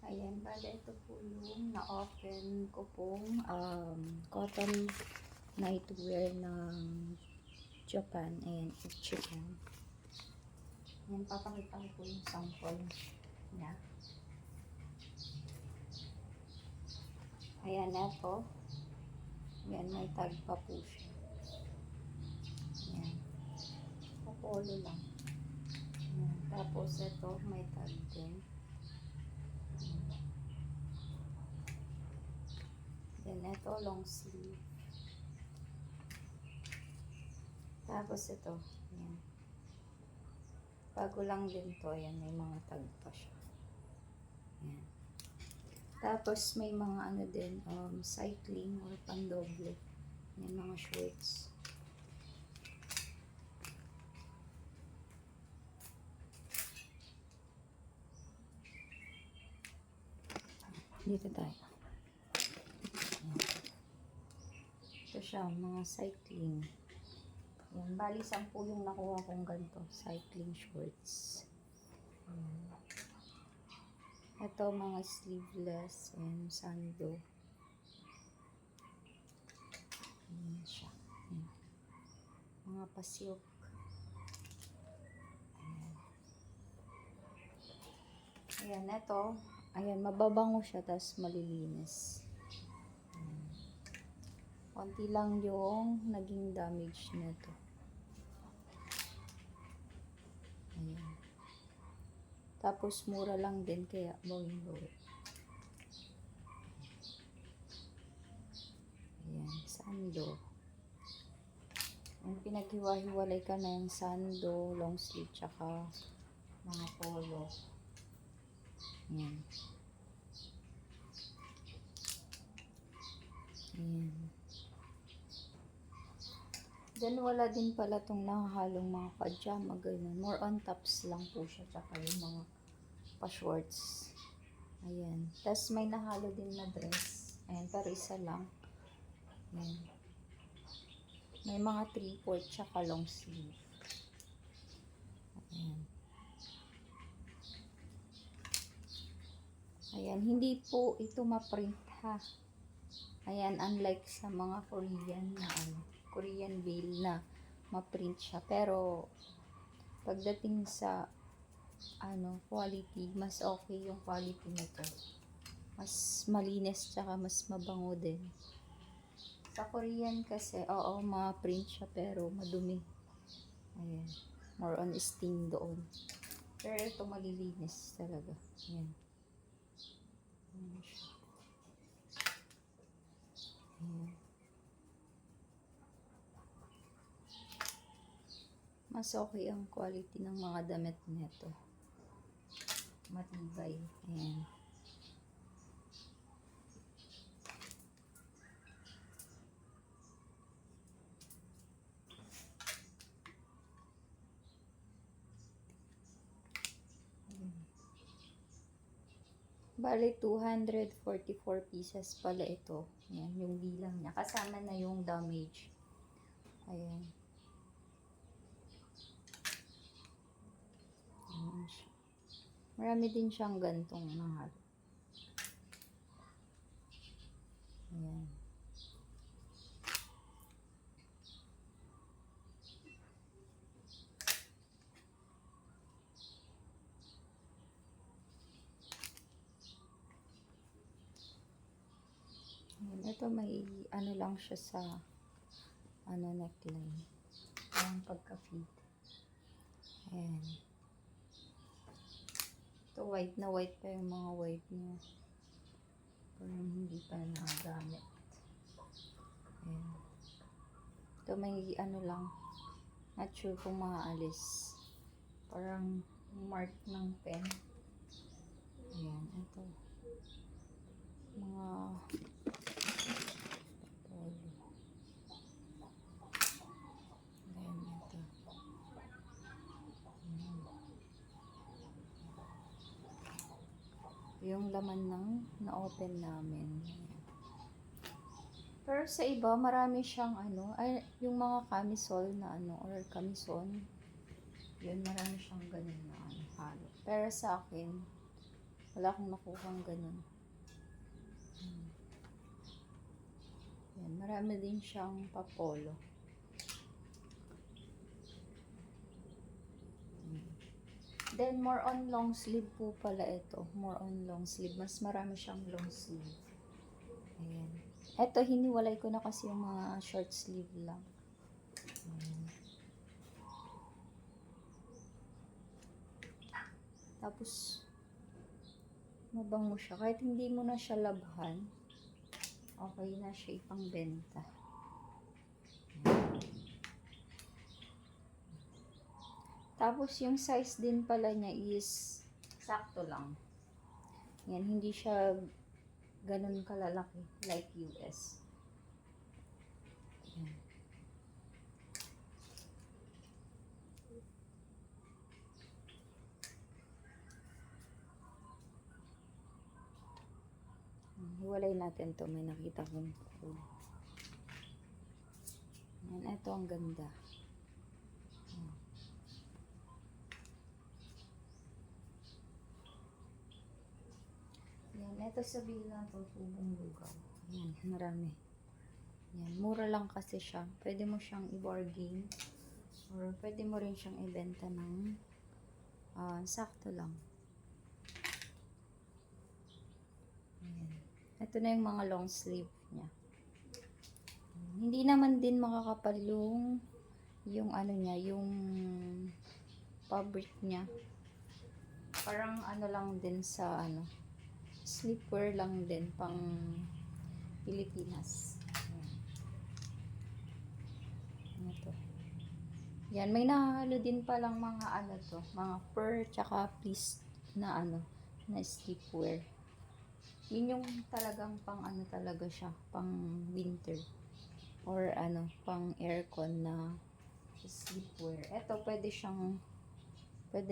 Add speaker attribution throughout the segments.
Speaker 1: Ayan, bale ito po yung na-open ko pong cotton nightwear ng Japan. Ayan, Ichiban. Ayan, papakita ko po yung sample niya. Ayan, ito. Ayan, may tag pa po siya. Ayan. Popolo lang. Ayan. Tapos ito, may tag din. Then ito, long sleeve. Tapos ito, ayan. Bago lang din to, ayan, may mga tag pa siya. Ayan. Tapos may mga ano din, cycling or pandoble. Ayan, mga shorts. Dito tayo. Ayan. Ito siya, mga cycling. Ayan, bali 10 yung nakuha kong ganito, cycling shorts. Ayan. Ito, mga sleeveless and sando. Ayan siya. Ayan. Mga pasilk. Ayan. Ayan, ito. Ayan, mababango siya, tapos malilinis. Ayan. Konti lang yung naging damage nito. Ayan. Tapos, mura lang din, kaya bawing-bawi. Ayan, sando. Ayan, pinaghiwa-hiwalay ka na yung sando, long sleeve, tsaka mga polo. Ayan. Ayan. Then, wala din pala itong nakahalong mga pajama, ganyan. More on tops lang po siya, tsaka yung mga pa-shorts. Ayan. Tapos, may nahalo din na dress. Ayan, pero isa lang. Ayan. May mga 3/4 tsaka long sleeve. Ayan. Ayan, hindi po ito ma-print ha. Ayan, unlike sa mga Korean na Korean veil na ma-print siya. Pero, pagdating sa quality, mas okay yung quality nito. Mas malinis tsaka mas mabango din. Sa Korean kasi, oo, ma-print siya pero madumi. Ayan. More on stain doon. Pero ito malilinis talaga. Ayan. Ayan siya. Ayan. Mas okay ang quality ng mga damit nito. Matibay. Ayan. Bale, 244 pieces pala ito. Ayan, yung bilang niya. Kasama na yung damage. Ayan. Ayan siya. Marami din siyang gantong mahal. Ayan. Ayan. Ito may ano lang siya sa neckline. Ang pagka-fit. Ayan. Ito white na white pa yung mga white niya. Parang hindi pa nagagamit. Ayan. Ito may lang. Not sure kung maalis. Parang mark ng pen. Ayan. Ito. Mga polo. Ayan. Ito. Ayan. Yung laman ng na-open namin. Ayan. Pero sa iba, marami siyang yung mga camisole na or camisón. Yun, marami siyang ganun na halo. Pero sa akin, Wala akong nakuhang ganun. Yan, marami din siyang papolo. Then, more on long sleeve po pala ito. More on long sleeve. Mas marami siyang long sleeve. Ayan. Ito, hiniwalay ko na kasi yung mga short sleeve lang. Ayan. Tapos, mabango siya. Kahit hindi mo na siya labhan, okay na siya ipangbenta. Tapos, yung size din pala niya is sakto lang. Yan, hindi siya ganun kalalaki like US. Yan. Hiwalay natin to. May nakita kong food. Yan, ito ang ganda. Yan, ito sabihin lang ito, tubong lugaw. Yan, marami. Yan, mura lang kasi siya. Pwede mo siyang i-bargain. Or pwede mo rin siyang ibenta ng sakto lang. Yan. Ito na yung mga long sleeve niya. Hindi naman din makakapal yung ano niya, yung fabric niya. Parang ano lang din sa ano, sleepwear lang din pang Pilipinas. Yan. Ito. Yan, may nahalo din palang mga ano to, mga fur tsaka fleece na ano, na sleepwear. Yun yung talagang pang ano talaga siya, pang winter. Or ano, pang aircon na sleepwear. Ito, pwede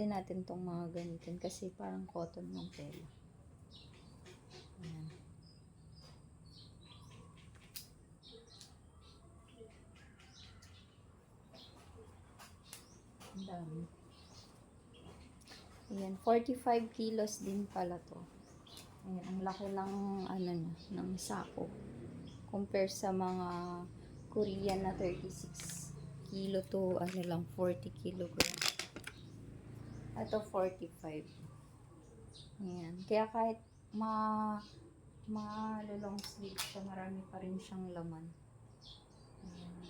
Speaker 1: natin tong mga gamitin kasi parang cotton yung tela. Ayan. Ang dami. Ayan, 45 kilos din pala to. Ayan, ang laki ng ano niya, ng sako. Compare sa mga Korean na 36 kilo to ano lang 40 kilogram. Ito 45. Ayan. Kaya kahit long sleeve siya, marami pa rin siyang laman. Ayan.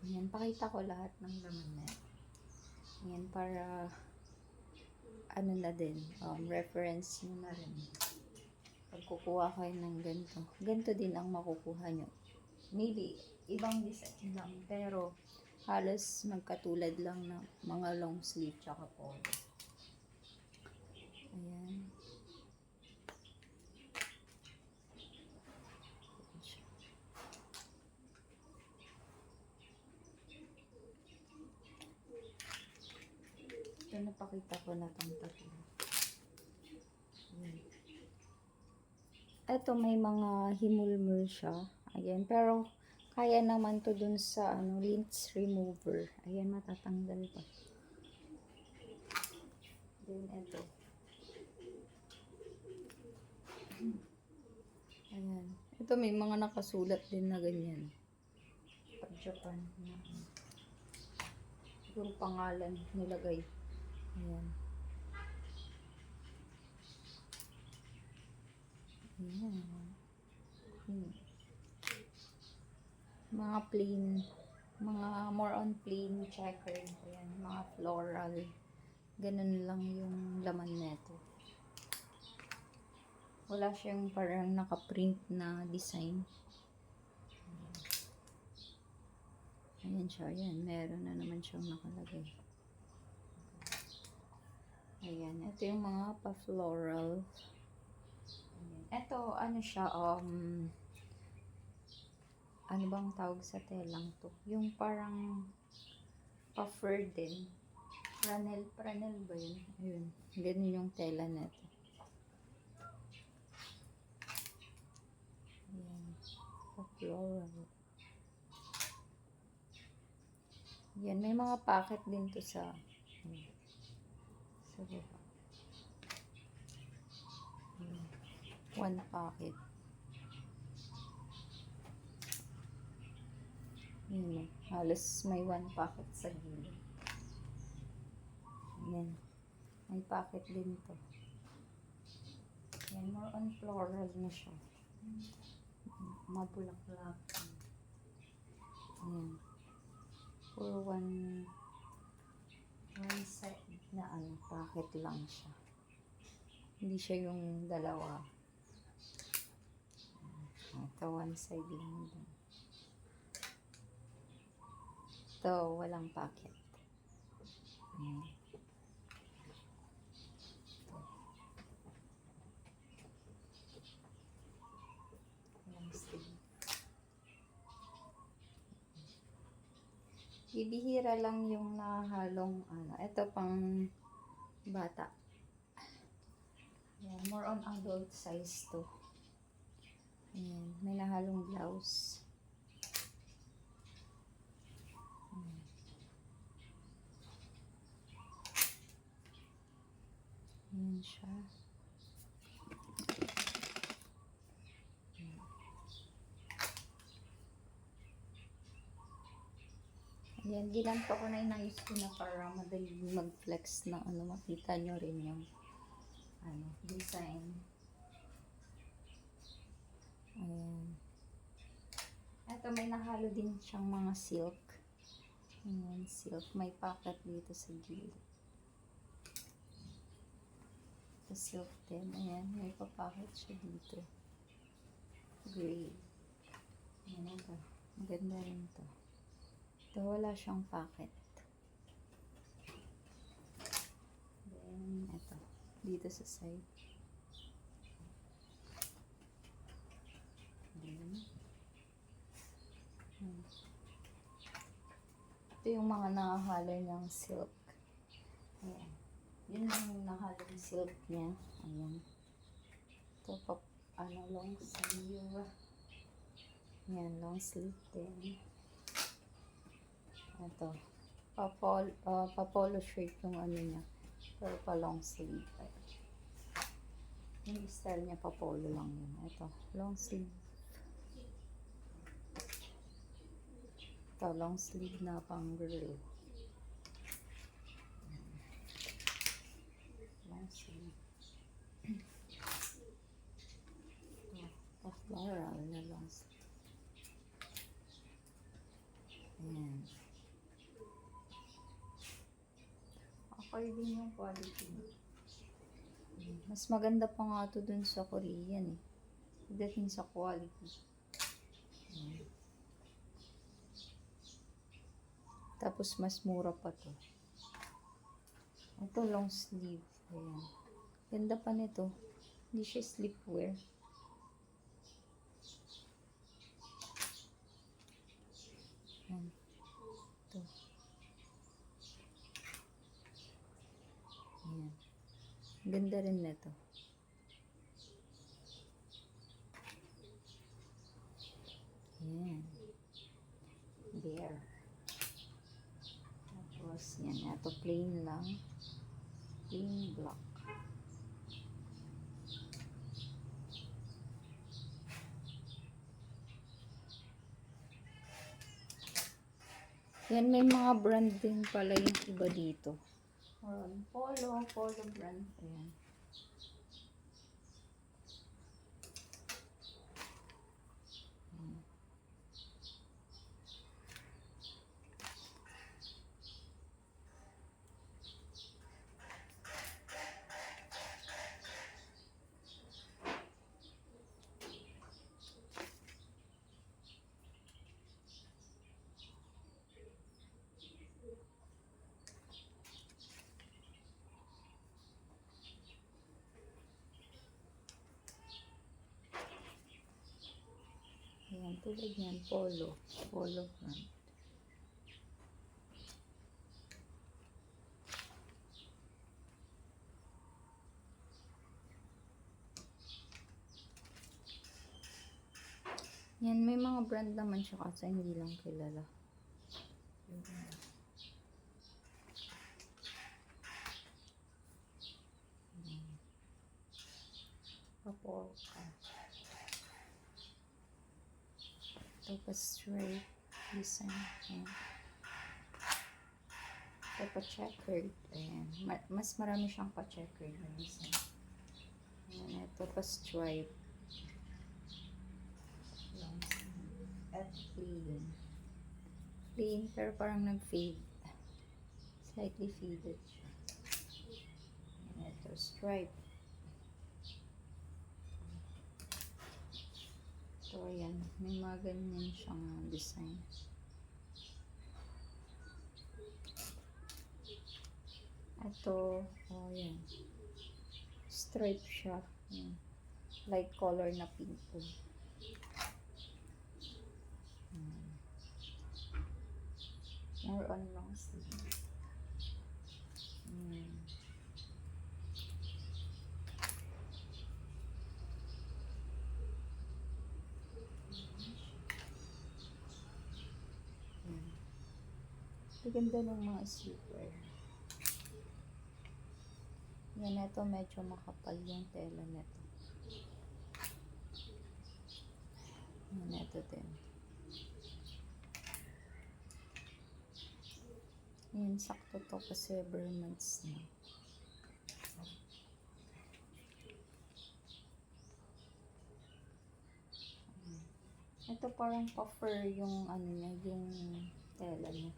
Speaker 1: Ayan, pakita ko lahat ng laman na. Ayan, para ano na din, reference nyo na rin. Pag kukuha kayo ng ganito. Ganito din ang makukuha nyo. Maybe, ibang design lang. Pero, halos magkatulad lang ng mga long sleeve tsaka polo. Ayan. Ito, napakita ko na itong tatlo. Ayan. Ito, may mga himulmul siya. Ayan, pero kaya naman to dun sa ano, lint remover. Ayan, matatanggal pa. Then, ito. Ayan. Ito, may mga nakasulat din na ganyan. Pag Japan. Siguro pangalan nilagay. Ayan. Ayan. Mga plain, mga more on plain checkered. Ayan, mga floral. Ganun lang yung laman neto. Wala siyang parang naka-print na design. Ayan siya, ayan. Meron na naman siyang nakalagay. Ayan, ito yung mga pa-floral. Ito, ano siya, ano bang tawag sa telang to? Yung parang pa-fur din. Pranel ba yun? Ayun, ganun yung tela neto. Ayan, pa-floral. Yan, may mga packet din to sa Ayan. Sa baba. Ayan. 1 packet. Ayan. Halos may 1 packet sa gilid. Ayan. May packet din to. Ayan. More on floral na siya. Mabulaklak. Ayan. For one side na packet lang siya. Hindi siya yung dalawa. Ito, one side lang din. Ito, walang packet. Ayan. Walang sleeve. Bibihira lang yung nahalong ito pang bata. Ayan, more on adult size to. Ayan, may nahalong blouse. Ayan siya. Ayan, ginanto ko na inayos ko na para madali mag-flex na makita nyo rin yung design. Ayan. Ito may nahalo din siyang mga silk. Ayan, silk. May pocket dito sa gilid. Ito silk din. Ayan, may papocket siya dito. Gray. Ayan ito. Maganda rin ito. Ito wala siyang pocket. Then, ito. Dito sa side. Then, ito yung mga nakahalo niyang silk. Ayan. Yun yung nakahalo yung silk niya. Ayan. Ito pa, long sleeve. Ayan, long sleeve din. Ito. Pa-polo shirt yung niya. Pero pa long sleeve. Yung style niya pa-polo lang yun. Ito, long sleeve. Ito, long sleeve na pang girl. Long sleeve. Ito, floral na long sleeve. Ayan. Okay din yung quality. Mas maganda pa nga ito dun sa Korean eh. Pagdating sa quality. Tapos mas mura pa to. Ito long sleeve. Ayan. Ganda pa nito. Hindi siya sleepwear. Ayan. Ito. Ayan. Ganda rin nito. Ayan. There. Tapos, yan. Ito plain lang. Plain black. Yan, may mga brand din pala yung iba dito. Polo brand. Ayan. Ayan, tulad yan, polo brand. Yan, may mga brand naman siya kasi hindi lang kilala. Naka-polka. Tapos straight design. Ayan. Ito pa-checkered. Ayan. Mas marami siyang pa-checkered na design. Ayan. Ito pa-stripe. At plain. Plain pero parang nag-fade. Slightly faded siya. Ayan. Ito stripe. So, ayan. May mga ganyan siyang design. Ito, oh, ayan. Stripe siya. Ayan. Light color na pink. More on long sleeve. Ganda ng mga slipper. Yan, ito medyo makapal yung tela nito. Yan, ito din. Yan, sakto to kasi Burmans na. Ito parang pa-fur yung ano niya, yung tela niya.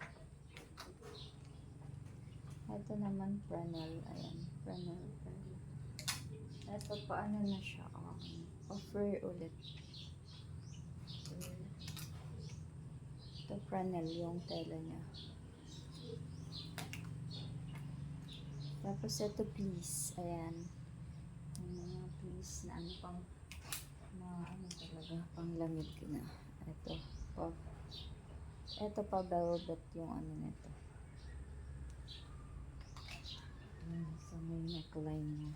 Speaker 1: Ito naman Fresnel, ayan, Fresnel. Ito pa ano na siya, pa-fur ulit. Ito Fresnel yung tela niya. Tapos ito please, ayan. Yung mga please na ano pang ano talaga, pang lamig na. Ito pa velvet yung ano nito. So may neckline niya.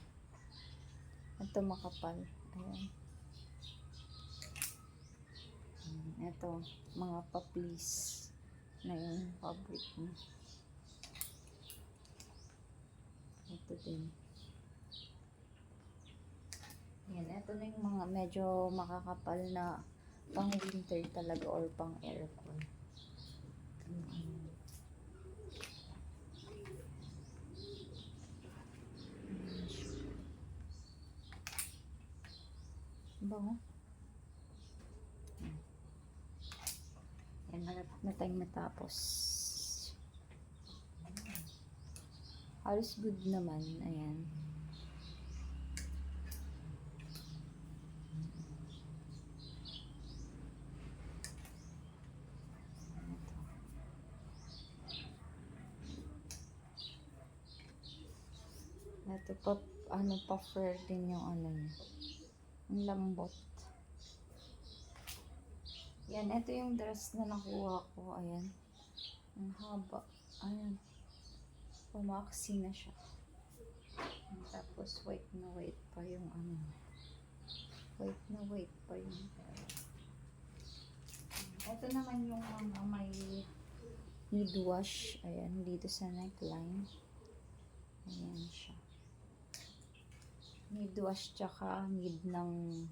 Speaker 1: Ito makapal. Ayan. Ito, mga pa-please na yung fabric niya. Ito din. Yan, ito na yung mga medyo makakapal na pang winter talaga or pang aircon. Bango. Yan, malapit na tayong matapos. Halos good naman. Ayan. Ito pa, ano pa fur din yung ano niya. Ang lambot. Yan, ito yung dress na nakuha ko. Ayan. Ang haba. Ayan. Pumaksi na siya. Tapos white na white pa yung ano. White na white pa yung ito naman yung mga may need wash. Ayan, dito sa neckline. Ayan siya. Need wash tsaka need ng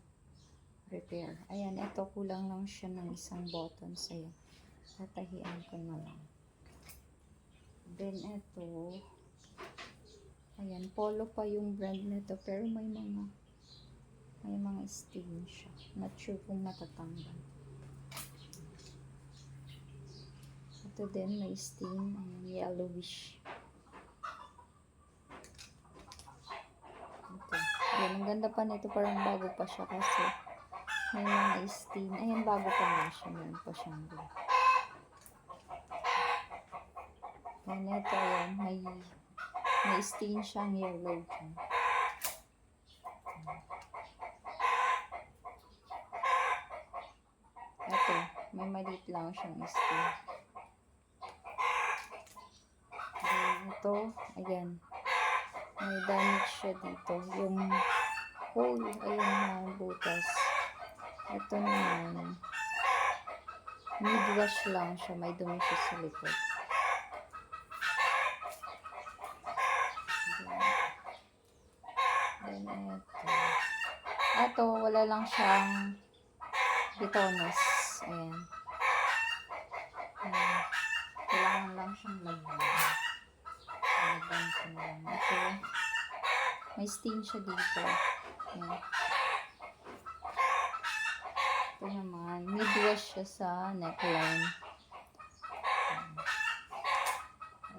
Speaker 1: repair. Ayan, ito kulang lang siya ng isang button. Ayan, tatahian ko na lang. Then ito, ayan, polo pa yung brand nito pero may mga stain siya. Not sure kung matatanggal. Ito din may stain, yellowish. Ito. Ayan, ang ganda pa nito, parang bago pa siya kasi may mga stain. Ayan, bago pa nga siya. Meron pa siyang blue. Ayan, ito, ayan, may stain siyang yellow dyan. Ito, may maliit lang siyang stain. Ito, ayan, may damage siya dito. Yung hole, ayan na butas. Ito naman, mid-wash lang siya. May dumi siya sa likod. Then ito. Ito, wala lang siyang bitones. Ayan. Ayan. Kailangan lang siyang lagyan. Lagyan ko lang. Ito, may stain siya dito. Ayan. Ito naman, mid-wash siya sa neckline.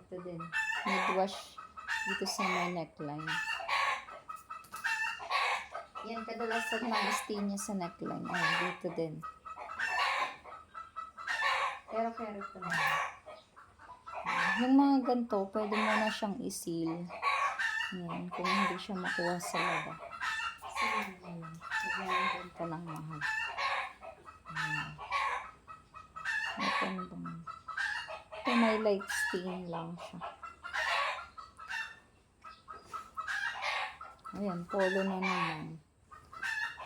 Speaker 1: Ito din, mid-wash dito sa may neckline. Yan, kadalasan lang stain niya sa neckline. Ayan, dito din. Pero ito na. Yung mga ganito, pwede mo na siyang i-seal. Ayan, kung hindi siya makuha sa laba. Seal mo lang. Huwag mo yung ganito ng mahal. Ayan. Ito na ba? Ito may light stain lang siya. Ayan, polo na naman.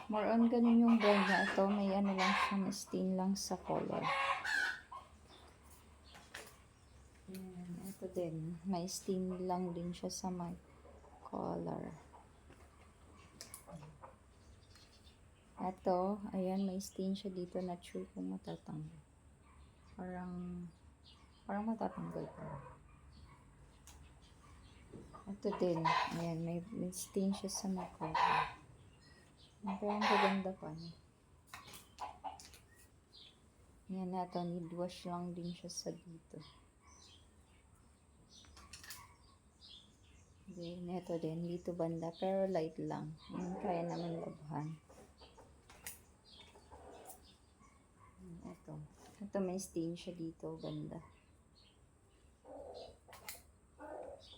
Speaker 1: More on ganun yung brand niya. Ito, may ano lang siya, may stain lang sa color. Ayan, ito din. May stain lang din siya sa may color. Ito, ayan, may stain siya dito. Not sure kung matatanggal. Parang matatanggal pa. Ito din. Ayan, may stain siya sa may color. Pero ang gaganda pa niya. Yan na ito, need wash lang din siya sa dito. Then, ito din, dito banda, pero light lang. Yan, kaya naman labhan. Ito may stain siya dito, banda.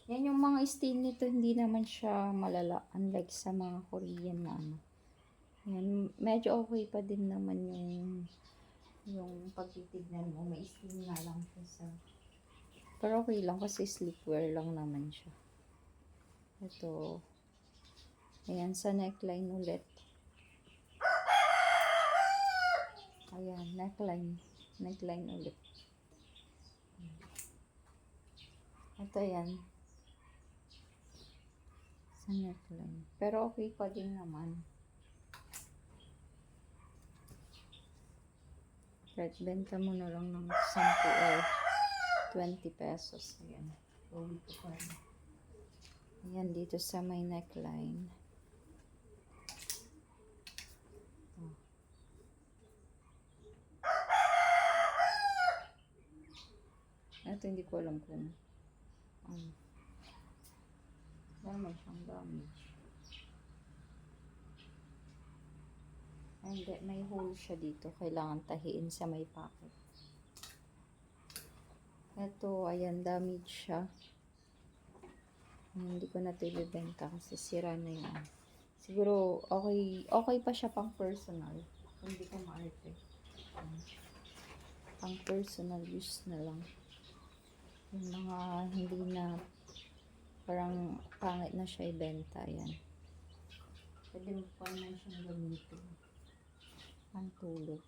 Speaker 1: Yan yung mga stain nito, hindi naman siya malala. Unlike sa mga Korean na ano. Yan, medyo okay pa din naman yung pagtitignan mo. May stain nga lang siya sa... Pero okay lang kasi sleepwear lang naman siya. Ito. Ayan, sa neckline ulit. Ayan, neckline. Neckline ulit. Ito yan. Sa neckline. Pero okay pa din naman. Right, benta mo na lang ng 10 or 20 pesos. Ayan. Uwi ko pa rin. Ayan, dito sa may neckline. Oh. Ito, hindi ko alam kung may siyang damage. Hindi, may hole siya dito. Kailangan tahiin sa may pocket. Ito, ayan, damage siya. Hindi ko na ito ibibenta kasi sira na yun. Siguro, okay pa siya pang personal. Hindi ko maarte. Pang personal use na lang. Yung mga hindi na parang pangit na siya ibenta. Ayan. Pwede mo pa naman siyang gamitin. Ang tulog.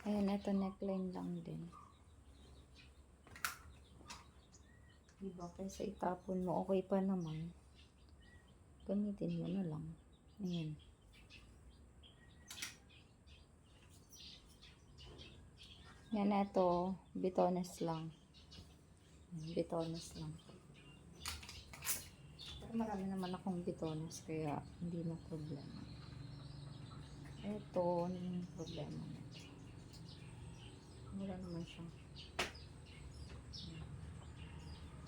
Speaker 1: Ayan, ito neckline lang din. Diba, kaysa itapon mo, okay pa naman. Gamitin mo na lang. Ayan. Yan, ito, bitones lang. Bitones lang. Pero marami naman akong bitones, kaya hindi na problema. Ito, ano yung problema nito? Wala naman siyang.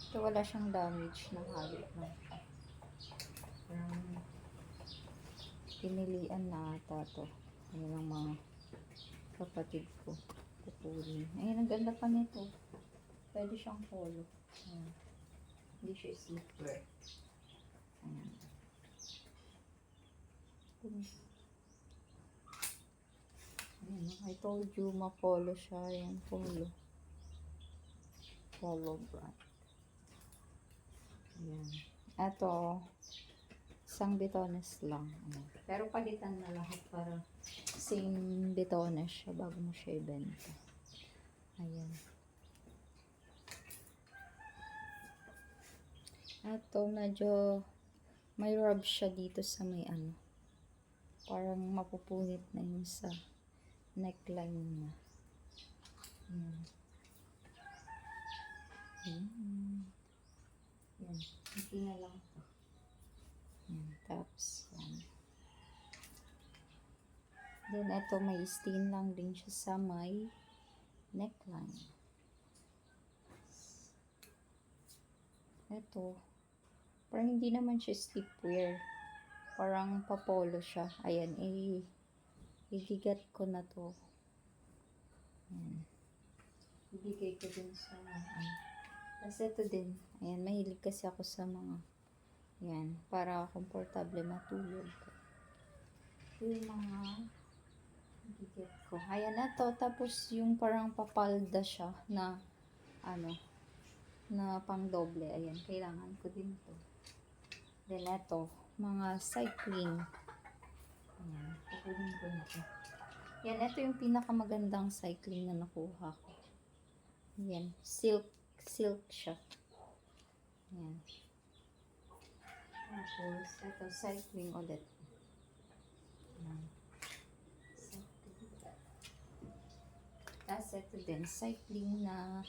Speaker 1: Ito, wala siyang damage na halit lang. Parang pinilian na ata to. Ano ng mga kapatid ko. Kukunin. Ayun, ang ganda pa nito. Pwede siyang polo. Ayan. Hindi siya sleepwear. Ayan. Ayan, I told you, ma-polo siya. Ayan, polo. Polo brand. Ayan. Ito, isang bitones lang. Ayan. Pero palitan na lahat para same bitones siya bago mo siya ibenta. Ayan. Ito, medyo may rub siya dito sa may ano. Parang mapupunit na yung sa neckline niya. Yan. Yan. Hindi na lang to. Yan. Tapos, yan. Then, ito may stain lang din siya sa may neckline. Ito, parang hindi naman siya sleepwear. Parang papolo siya. Ayan, igigat ko na to. Ayan. Ibigay ko din sa kasi ito din. Ayan, mahilig kasi ako sa mga yan, para komportable matulog. Ito yung mga igigat ko. Ayan na to. Tapos yung parang papalda siya na na pang doble. Ayan, kailangan ko din to. Then ito, mga cycling. Ayan, kukunin ko na to. Yan, ito yung pinakamagandang cycling na nakuha ko. Yan, silk siya. Yan. Tapos, ito, cycling ulit. Yan. Cycling. Tapos, ito din, cycling na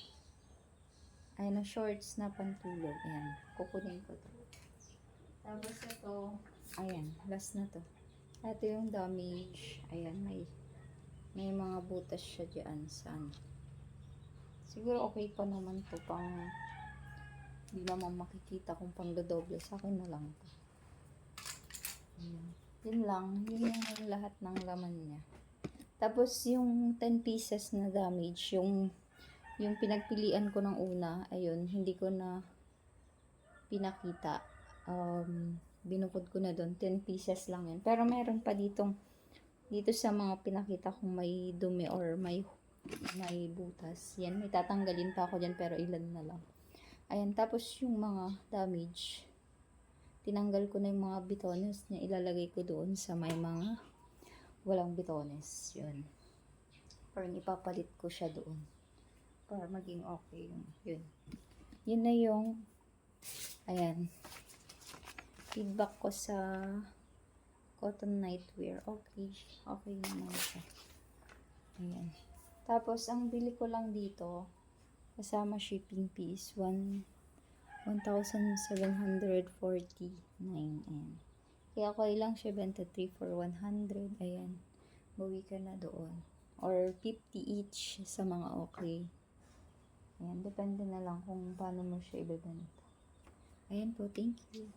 Speaker 1: shorts na pantulog. Ayan, kukunin ko to. Tapos ito, ayan, last na to. Ito yung damage. Ayan, may mga butas siya dyan sa siguro okay pa naman to, pang hindi naman makikita kung pang dodoble. Sa akin na lang to. Ayan. Yun lang, yun yung lahat ng laman niya. Tapos yung 10 pieces na damage, yung pinagpilian ko ng una, ayun, hindi ko na pinakita. Binukod ko na doon, 10 pieces lang yun. Pero meron pa dito sa mga pinakita kong may dumi or may butas. Yan, may tatanggalin pa ako dyan, pero ilan na lang. Ayan, tapos yung mga damage, tinanggal ko na yung mga bitones niya, ilalagay ko doon sa may mga walang bitones. Yun. Parang ipapalit ko siya doon para maging okay yun. Yun na yung ayan, feedback ko sa cotton nightwear. Okay naman siya. Ayan. Tapos ang bili ko lang dito kasama shipping fees 1,749. Ayan. Kaya okay lang siya 23 for 100. Ayan. Bawi ka na doon. Or 50 each sa mga okay. Ayan, depende na lang kung paano mo siya ibebenta. Ayan po, thank you.